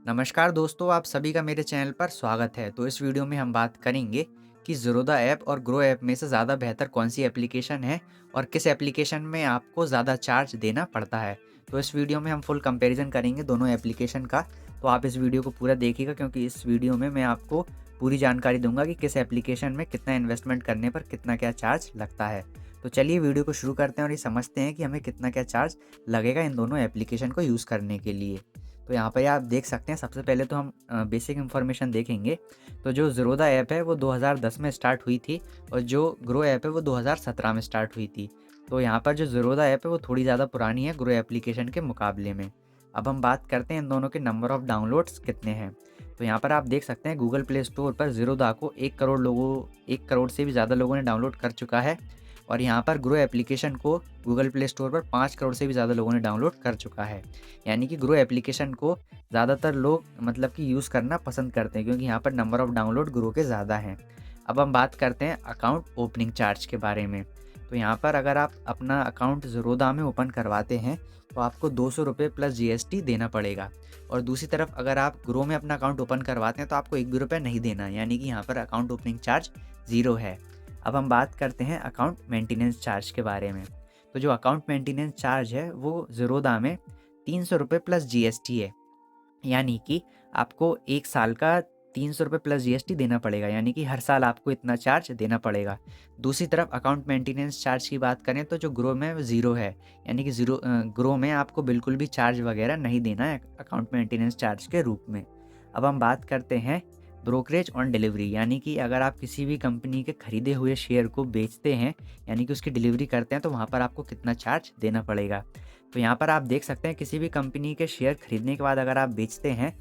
नमस्कार दोस्तों, आप सभी का मेरे चैनल पर स्वागत है। तो इस वीडियो में हम बात करेंगे कि ज़ीरोधा ऐप और ग्रो ऐप में से ज़्यादा बेहतर कौन सी एप्लीकेशन है और किस एप्लीकेशन में आपको ज़्यादा चार्ज देना पड़ता है। तो इस वीडियो में हम फुल कंपैरिजन करेंगे दोनों एप्लीकेशन का। तो आप इस वीडियो को पूरा देखिएगा क्योंकि इस वीडियो में मैं आपको पूरी जानकारी दूंगा कि किस एप्लीकेशन में कितना इन्वेस्टमेंट करने पर कितना क्या चार्ज लगता है। तो चलिए वीडियो को शुरू करते हैं और ये समझते हैं कि हमें कितना क्या चार्ज लगेगा इन दोनों एप्लीकेशन को यूज़ करने के लिए। तो यहाँ पर आप देख सकते हैं, सबसे पहले तो हम बेसिक इन्फॉर्मेशन देखेंगे। तो जो ज़ीरोधा ऐप है वो 2010 में स्टार्ट हुई थी और जो ग्रो ऐप है वो 2017 में स्टार्ट हुई थी। तो यहाँ पर जो ज़ीरोधा ऐप है वो थोड़ी ज़्यादा पुरानी है ग्रो एप्लीकेशन के मुकाबले में। अब हम बात करते हैं इन दोनों के नंबर ऑफ़ डाउनलोड्स कितने हैं। तो यहाँ पर आप देख सकते हैं गूगल प्ले स्टोर पर ज़ीरोधा को 1 करोड़ से भी ज़्यादा लोगों ने डाउनलोड कर चुका है और यहाँ पर ग्रो एप्लीकेशन को गूगल प्ले स्टोर पर 5 करोड़ से भी ज़्यादा लोगों ने डाउनलोड कर चुका है। यानी कि ग्रो एप्लीकेशन को ज़्यादातर लोग मतलब कि यूज़ करना पसंद करते हैं क्योंकि यहाँ पर नंबर ऑफ़ डाउनलोड ग्रो के ज़्यादा हैं। अब हम बात करते हैं अकाउंट ओपनिंग चार्ज के बारे में। तो यहाँ पर अगर आप अपना अकाउंट ज़ीरोधा में ओपन करवाते हैं तो आपको 200 रुपये प्लस जीएसटी देना पड़ेगा। और दूसरी तरफ अगर आप ग्रो में अपना अकाउंट ओपन करवाते हैं तो आपको 1 भी रुपये नहीं देना है, यानी कि यहाँ पर अकाउंट ओपनिंग चार्ज ज़ीरो है। अब हम बात करते हैं अकाउंट मेंटेनेंस चार्ज के बारे में। तो जो अकाउंट मेंटेनेंस चार्ज है वो ज़ीरोधा में 300 रुपये प्लस जीएसटी है। यानी कि आपको 1 साल का 300 रुपये प्लस जीएसटी देना पड़ेगा, यानी कि हर साल आपको इतना चार्ज देना पड़ेगा। दूसरी तरफ अकाउंट मेंटेनेंस चार्ज की बात करें तो जो ग्रो में वो ज़ीरो है, यानी कि ग्रो में आपको बिल्कुल भी चार्ज वगैरह नहीं देना है अकाउंट मेंटेनेंस चार्ज के रूप में। अब हम बात करते हैं ब्रोकरेज ऑन डिलीवरी, यानी कि अगर आप किसी भी कंपनी के खरीदे हुए शेयर को बेचते हैं, यानी कि उसकी डिलीवरी करते हैं, तो वहाँ पर आपको कितना चार्ज देना पड़ेगा। तो यहाँ पर आप देख सकते हैं किसी भी कंपनी के शेयर खरीदने के बाद अगर आप बेचते हैं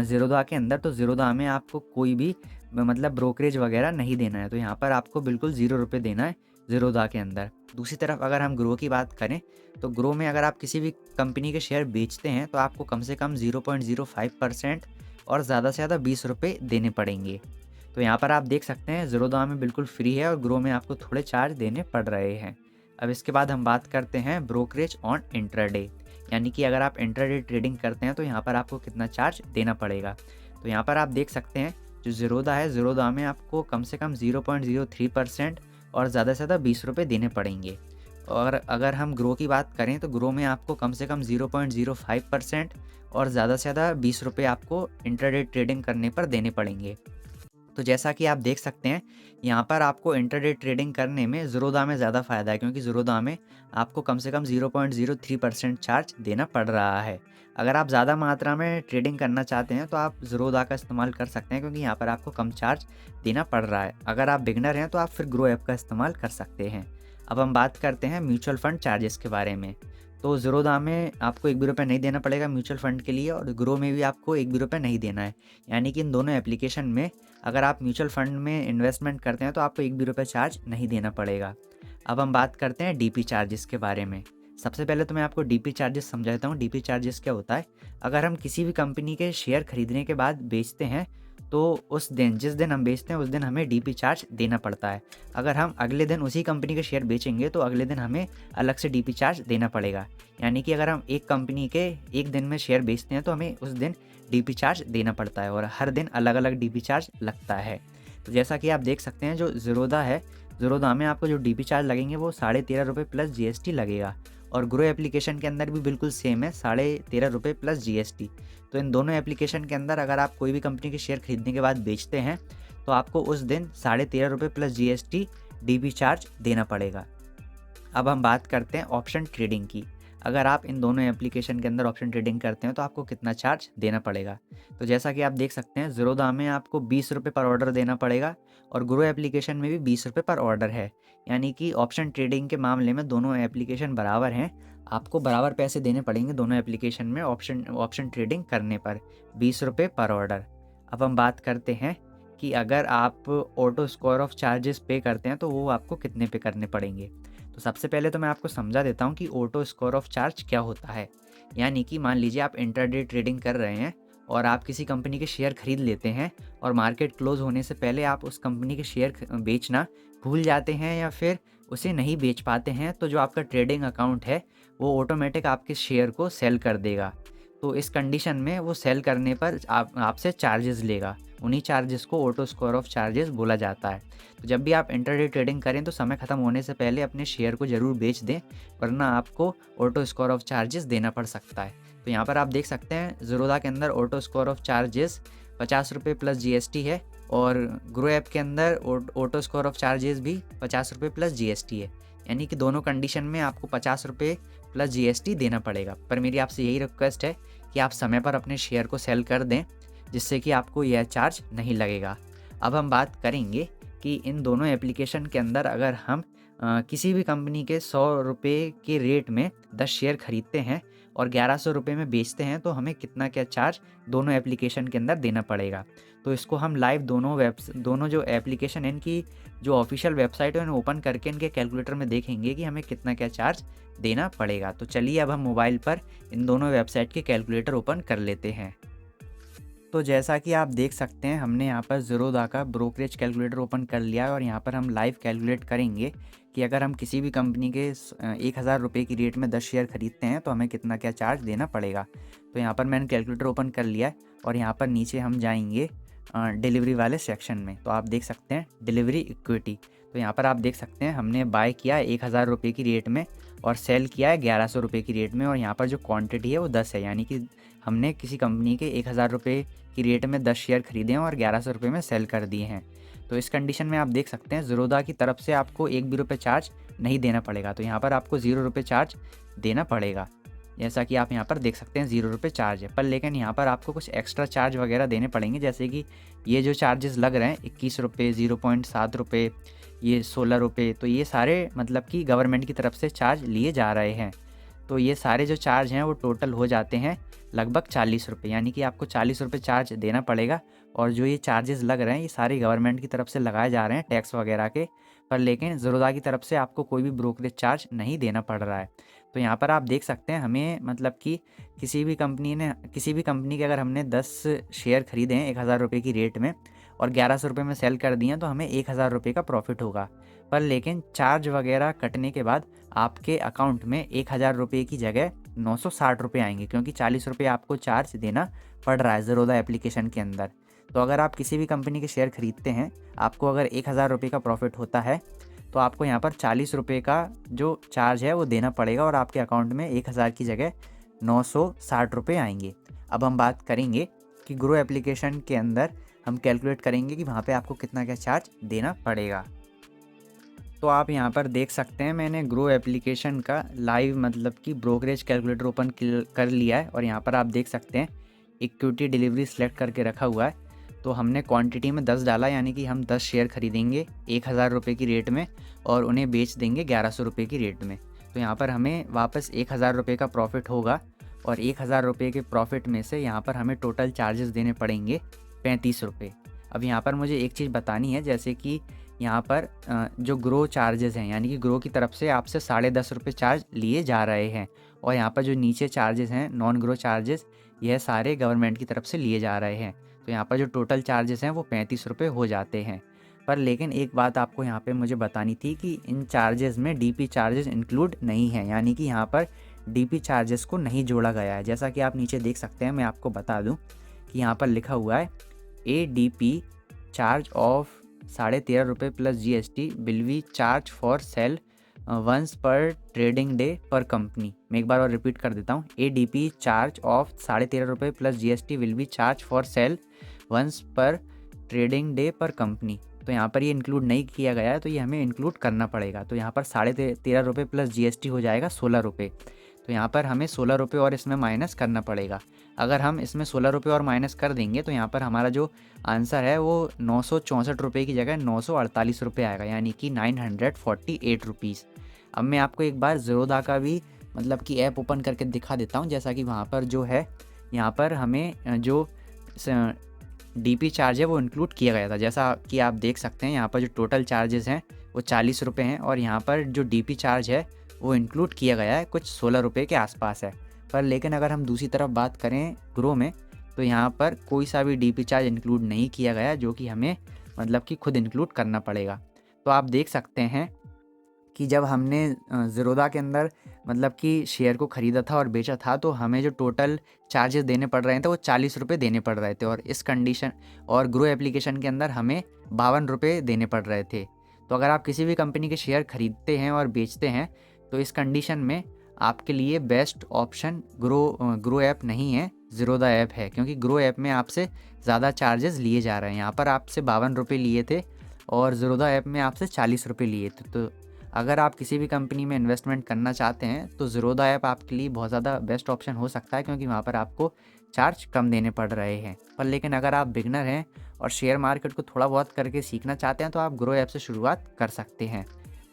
ज़ीरोधा के अंदर, तो ज़ीरोधा में आपको कोई भी मतलब ब्रोकरेज वगैरह नहीं देना है। तो यहाँ पर आपको बिल्कुल 0 रुपये देना है ज़ीरोधा के अंदर। दूसरी तरफ अगर हम ग्रो की बात करें तो ग्रो में अगर आप किसी भी कंपनी के शेयर बेचते हैं तो आपको कम से कम 0.05% और ज़्यादा से ज़्यादा 20 रुपये देने पड़ेंगे। तो यहाँ पर आप देख सकते हैं ज़ीरोधा में बिल्कुल फ्री है और ग्रो में आपको थोड़े चार्ज देने पड़ रहे हैं। अब इसके बाद हम बात करते हैं ब्रोकरेज ऑन इंट्राडे, यानी कि अगर आप इंट्राडे ट्रेडिंग करते हैं तो यहाँ पर आपको कितना चार्ज देना पड़ेगा। तो यहाँ पर आप देख सकते हैं जो ज़ीरोधा है, ज़ीरोधा में आपको कम से कम 0.03% और ज़्यादा से ज़्यादा 20 रुपये देने पड़ेंगे। और अगर हम ग्रो की बात करें तो ग्रो में आपको कम से कम 0.05% और ज़्यादा से ज़्यादा 20 रुपये आपको इंट्राडे ट्रेडिंग करने पर देने पड़ेंगे। तो जैसा कि आप देख सकते हैं यहाँ पर आपको इंट्राडे ट्रेडिंग करने में ज़ीरोधा में ज़्यादा फ़ायदा है क्योंकि ज़ीरोधा में आपको कम से कम 0.03% चार्ज देना पड़ रहा है। अगर आप ज़्यादा मात्रा में ट्रेडिंग करना चाहते हैं तो आप ज़ीरोधा का इस्तेमाल कर सकते हैं क्योंकि यहाँ पर आपको कम चार्ज देना पड़ रहा है। अगर आप बिगनर हैं तो आप फिर ग्रो ऐप का इस्तेमाल कर सकते हैं। अब हम बात करते हैं म्यूचुअल फ़ंड चार्जेस के बारे में। तो ज़ीरोधा में आपको 1 भी रुपये नहीं देना पड़ेगा म्यूचुअल फ़ंड के लिए और ग्रो में भी आपको 1 भी रुपये नहीं देना है। यानी कि इन दोनों एप्लीकेशन में अगर आप म्यूचुअल फंड में इन्वेस्टमेंट करते हैं तो आपको 1 भी रुपये चार्ज नहीं देना पड़ेगा। अब हम बात करते हैं डीपी चार्जेस के बारे में। सबसे पहले तो मैं आपको डीपी चार्जेस समझाता हूँ। डीपी चार्जेस क्या होता है? अगर हम किसी भी कंपनी के शेयर खरीदने के बाद बेचते हैं तो उस दिन, जिस दिन हम बेचते हैं उस दिन हमें डीपी चार्ज देना पड़ता है। अगर हम अगले दिन उसी कंपनी के शेयर बेचेंगे तो अगले दिन हमें अलग से डीपी चार्ज देना पड़ेगा। यानी कि अगर हम एक कंपनी के एक दिन में शेयर बेचते हैं तो हमें उस दिन डीपी चार्ज देना पड़ता है और हर दिन अलग अलग डीपी चार्ज लगता है। तो जैसा कि आप देख सकते हैं जो ज़ीरोधा है, ज़ीरोधा में आपको जो डीपी चार्ज लगेंगे वो 13.5 रुपये प्लस जीएसटी लगेगा और ग्रो एप्लीकेशन के अंदर भी बिल्कुल सेम है, 13.5 रुपये प्लस जीएसटी। तो इन दोनों एप्लीकेशन के अंदर अगर आप कोई भी कंपनी के शेयर खरीदने के बाद बेचते हैं तो आपको उस दिन 13.5 रुपये प्लस जीएसटी डीपी चार्ज देना पड़ेगा। अब हम बात करते हैं ऑप्शन ट्रेडिंग की। अगर आप इन दोनों एप्लीकेशन के अंदर ऑप्शन ट्रेडिंग करते हैं तो आपको कितना चार्ज देना पड़ेगा। तो जैसा कि आप देख सकते हैं ज़ीरोधा में आपको 20 रुपये पर ऑर्डर देना पड़ेगा और ग्रो एप्लीकेशन में भी 20 रुपये पर ऑर्डर है। यानी कि ऑप्शन ट्रेडिंग के मामले में दोनों एप्लीकेशन बराबर हैं। आपको बराबर पैसे देने पड़ेंगे दोनों एप्लीकेशन में ऑप्शन ऑप्शन ट्रेडिंग करने पर, 20 रुपये पर ऑर्डर। अब हम बात करते हैं कि अगर आप ऑटो स्कोर ऑफ चार्जेस पे करते हैं तो वो आपको कितने पे करने पड़ेंगे। तो सबसे पहले तो मैं आपको समझा देता हूँ कि ऑटो स्कोर ऑफ चार्ज क्या होता है। यानी कि मान लीजिए आप इंट्राडे ट्रेडिंग कर रहे हैं और आप किसी कंपनी के शेयर खरीद लेते हैं और मार्केट क्लोज होने से पहले आप उस कंपनी के शेयर बेचना भूल जाते हैं या फिर उसे नहीं बेच पाते हैं, तो जो आपका ट्रेडिंग अकाउंट है वो ऑटोमेटिक आपके शेयर को सेल कर देगा। तो इस कंडीशन में वो सेल करने पर आपसे चार्जेस लेगा। उन्हीं चार्जेस को ऑटो स्क्वायर ऑफ चार्जेस बोला जाता है। तो जब भी आप इंटरडे ट्रेडिंग करें तो समय ख़त्म होने से पहले अपने शेयर को ज़रूर बेच दें, वरना आपको ऑटो स्क्वायर ऑफ चार्जेस देना पड़ सकता है। तो यहाँ पर आप देख सकते हैं ज़ीरोधा के अंदर ऑटो स्क्वायर ऑफ चार्जेस 50 रुपये प्लस जीएसटी है, और ग्रो ऐप के अंदर ऑटो स्क्वायर ऑफ चार्जेस भी 50 रुपये प्लस जीएसटी है। यानी कि दोनों कंडीशन में आपको 50 रुपये प्लस जीएसटी देना पड़ेगा। पर मेरी आपसे यही रिक्वेस्ट है कि आप समय पर अपने शेयर को सेल कर दें, जिससे कि आपको यह चार्ज नहीं लगेगा। अब हम बात करेंगे कि इन दोनों एप्लीकेशन के अंदर अगर हम किसी भी कंपनी के 100 रुपये के रेट में 10 शेयर खरीदते हैं और 1100 रुपये में बेचते हैं, तो हमें कितना क्या चार्ज दोनों एप्लीकेशन के अंदर देना पड़ेगा। तो इसको हम लाइव दोनों जो एप्लीकेशन है इनकी जो ऑफिशियल वेबसाइट है उन्हें ओपन करके इनके कैलकुलेटर में देखेंगे कि हमें कितना क्या चार्ज देना पड़ेगा। तो चलिए अब हम मोबाइल पर इन दोनों वेबसाइट के कैलकुलेटर ओपन कर लेते हैं। तो जैसा कि आप देख सकते हैं हमने यहाँ पर ज़ीरोधा का ब्रोकरेज कैलकुलेटर ओपन कर लिया है, और यहाँ पर हम लाइव कैलकुलेट करेंगे कि अगर हम किसी भी कंपनी के 1000 रुपये की रेट में 10 शेयर खरीदते हैं तो हमें कितना क्या चार्ज देना पड़ेगा। तो यहाँ पर मैंने कैलकुलेटर ओपन कर लिया है, और यहाँ पर नीचे हम जाएंगे डिलीवरी वाले सेक्शन में। तो आप देख सकते हैं डिलीवरी इक्विटी। तो यहाँ पर आप देख सकते हैं हमने बाय किया 1000 रुपये की रेट में और सेल किया है 1100 रुपये की रेट में, और यहाँ पर जो क्वांटिटी है वो 10 है। यानी कि हमने किसी कंपनी के 1000 रुपये की रेट में 10 शेयर खरीदे हैं और 1100 रुपये में सेल कर दिए हैं। तो इस कंडीशन में आप देख सकते हैं ज़ीरोधा की तरफ से आपको 1 भी रुपये चार्ज नहीं देना पड़ेगा। तो यहाँ पर आपको 0 रुपये चार्ज देना पड़ेगा। जैसा कि आप यहाँ पर देख सकते हैं 0 रुपये चार्ज है, पर लेकिन यहाँ पर आपको कुछ एक्स्ट्रा चार्ज वगैरह देने पड़ेंगे, जैसे कि ये जो चार्जेस लग रहे हैं 21 रुपये, 0.7 रुपये, ये 16 रुपये, तो ये सारे मतलब कि गवर्नमेंट की तरफ से चार्ज लिए जा रहे हैं। तो ये सारे जो चार्ज हैं वो टोटल हो जाते हैं लगभग 40 रुपये। यानी कि आपको 40 रुपये चार्ज देना पड़ेगा, और जो ये चार्जेस लग रहे हैं ये सारे गवर्नमेंट की तरफ से लगाए जा रहे हैं टैक्स वगैरह के, पर लेकिन ज़ीरोधा की तरफ से आपको कोई भी ब्रोकरेज चार्ज नहीं देना पड़ रहा है। तो यहाँ पर आप देख सकते हैं हमें मतलब कि किसी भी कंपनी के अगर हमने 10 शेयर खरीदे हैं 1000 रुपये की रेट में और 1100 रुपये में सेल कर दिए हैं, तो हमें 1000 रुपये का प्रॉफिट होगा। पर लेकिन चार्ज वगैरह कटने के बाद आपके अकाउंट में 1000 रुपये की जगह 960 रुपये आएंगे, क्योंकि 40 रुपये आपको चार्ज देना पड़ रहा है ज़ीरोधा एप्लीकेशन के अंदर। तो अगर आप किसी भी कंपनी के शेयर खरीदते हैं, आपको अगर 1000 रुपये का प्रॉफिट होता है, तो आपको यहाँ पर 40 रुपये का जो चार्ज है वो देना पड़ेगा, और आपके अकाउंट में 1000 की जगह 960 रुपये आएंगे। अब हम बात करेंगे कि ग्रो एप्लीकेशन के अंदर हम कैलकुलेट करेंगे कि वहाँ पे आपको कितना क्या चार्ज देना पड़ेगा। तो आप यहाँ पर देख सकते हैं मैंने ग्रो एप्लीकेशन का लाइव मतलब कि ब्रोकरेज कैलकुलेटर ओपन कर लिया है, और यहाँ पर आप देख सकते हैं इक्विटी डिलीवरी सेलेक्ट करके रखा हुआ है। तो हमने क्वांटिटी में 10 डाला, यानी कि हम 10 शेयर खरीदेंगे 1000 रुपये की रेट में और उन्हें बेच देंगे 1100 रुपये की रेट में। तो यहाँ पर हमें वापस 1000 रुपये का प्रॉफिट होगा, और 1000 रुपये के प्रॉफिट में से यहाँ पर हमें टोटल चार्जेस देने पड़ेंगे 35 रुपये। अब यहाँ पर मुझे एक चीज़ बतानी है, जैसे कि यहाँ पर जो ग्रो चार्जेस हैं, यानी कि ग्रो की तरफ से आपसे 10.5 रुपये चार्ज लिए जा रहे हैं, और यहाँ पर जो नीचे चार्जेस हैं नॉन ग्रो चार्जेस, यह सारे गवर्नमेंट की तरफ से लिए जा रहे हैं। तो यहाँ पर जो टोटल चार्जेस हैं वो 35 रुपये हो जाते हैं। पर लेकिन एक बात आपको यहाँ पे मुझे बतानी थी कि इन चार्जेस में डीपी चार्जेस इंक्लूड नहीं है, यानी कि यहाँ पर डीपी चार्जेस को नहीं जोड़ा गया है। जैसा कि आप नीचे देख सकते हैं, मैं आपको बता दूँ कि यहाँ पर लिखा हुआ है ADP चार्ज ऑफ 13.5 रुपये plus GST will be charge for sell once per trading day per company. मैं एक बार और रिपीट कर देता हूँ, ADP चार्ज ऑफ 13.5 रुपये plus GST will be charge for sell once per trading day per company. तो यहाँ पर ये इंक्लूड नहीं किया गया है, तो ये हमें इंक्लूड करना पड़ेगा। तो यहाँ पर 13.5 रुपये प्लस GST हो जाएगा 16 रुपये। तो यहाँ पर हमें 16 रुपये और इसमें माइनस करना पड़ेगा। अगर हम इसमें 16 रुपये और माइनस कर देंगे तो यहाँ पर हमारा जो आंसर है वो 964 रुपये की जगह 948 रुपये आएगा, यानी कि 948 रुपीज़। अब मैं आपको एक बार ज़ीरोधा का भी मतलब कि ऐप ओपन करके दिखा देता हूँ। जैसा कि वहाँ पर जो है यहाँ पर हमें जो डीपी चार्ज है वो इंक्लूड किया गया था। जैसा कि आप देख सकते हैं यहाँ पर जो टोटल चार्जेस हैं वो 40 रुपये हैं, और यहाँ पर जो डीपी चार्ज है वो इंक्लूड किया गया है कुछ 16 रुपये के आसपास है। पर लेकिन अगर हम दूसरी तरफ बात करें ग्रो में, तो यहाँ पर कोई सा भी डीपी चार्ज इंक्लूड नहीं किया गया, जो कि हमें मतलब कि खुद इंक्लूड करना पड़ेगा। तो आप देख सकते हैं कि जब हमने ज़ीरोधा के अंदर मतलब कि शेयर को ख़रीदा था और बेचा था, तो हमें जो टोटल चार्जेस देने पड़ रहे थे वो 40 रुपये देने पड़ रहे थे, और इस कंडीशन और ग्रो एप्लीकेशन के अंदर हमें 52 रुपये देने पड़ रहे थे। तो अगर आप किसी भी कंपनी के शेयर खरीदते हैं और बेचते हैं, तो इस कंडीशन में आपके लिए बेस्ट ऑप्शन ग्रो ऐप नहीं है, ज़ीरोधा ऐप है, क्योंकि ग्रो ऐप में आपसे ज़्यादा चार्जेस लिए जा रहे हैं। यहाँ पर आपसे 52 रुपये लिए थे और ज़ीरोधा ऐप में आपसे 40 रुपये लिए थे। तो अगर आप किसी भी कंपनी में इन्वेस्टमेंट करना चाहते हैं तो ज़ीरोधा ऐप आपके लिए बहुत ज़्यादा बेस्ट ऑप्शन हो सकता है, क्योंकि वहाँ पर आपको चार्ज कम देने पड़ रहे हैं। पर लेकिन अगर आप बिगनर हैं और शेयर मार्केट को थोड़ा बहुत करके सीखना चाहते हैं, तो आप ग्रो ऐप से शुरुआत कर सकते हैं।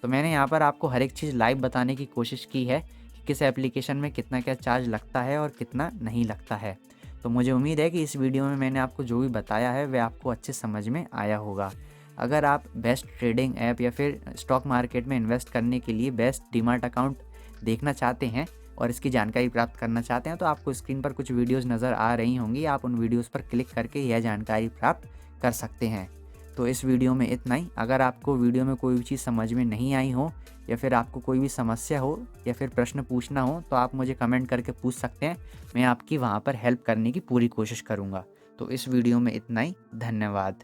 तो मैंने यहाँ पर आपको हर एक चीज़ लाइव बताने की कोशिश की है कि किस एप्लीकेशन में कितना क्या चार्ज लगता है और कितना नहीं लगता है। तो मुझे उम्मीद है कि इस वीडियो में मैंने आपको जो भी बताया है वह आपको अच्छे समझ में आया होगा। अगर आप बेस्ट ट्रेडिंग ऐप या फिर स्टॉक मार्केट में इन्वेस्ट करने के लिए बेस्ट डीमैट अकाउंट देखना चाहते हैं और इसकी जानकारी प्राप्त करना चाहते हैं, तो आपको स्क्रीन पर कुछ वीडियोस नज़र आ रही होंगी, आप उन वीडियोस पर क्लिक करके यह जानकारी प्राप्त कर सकते हैं। तो इस वीडियो में इतना ही। अगर आपको वीडियो में कोई भी चीज़ समझ में नहीं आई हो या फिर आपको कोई भी समस्या हो या फिर प्रश्न पूछना हो, तो आप मुझे कमेंट करके पूछ सकते हैं। मैं आपकी वहाँ पर हेल्प करने की पूरी कोशिश करूँगा। तो इस वीडियो में इतना ही। धन्यवाद।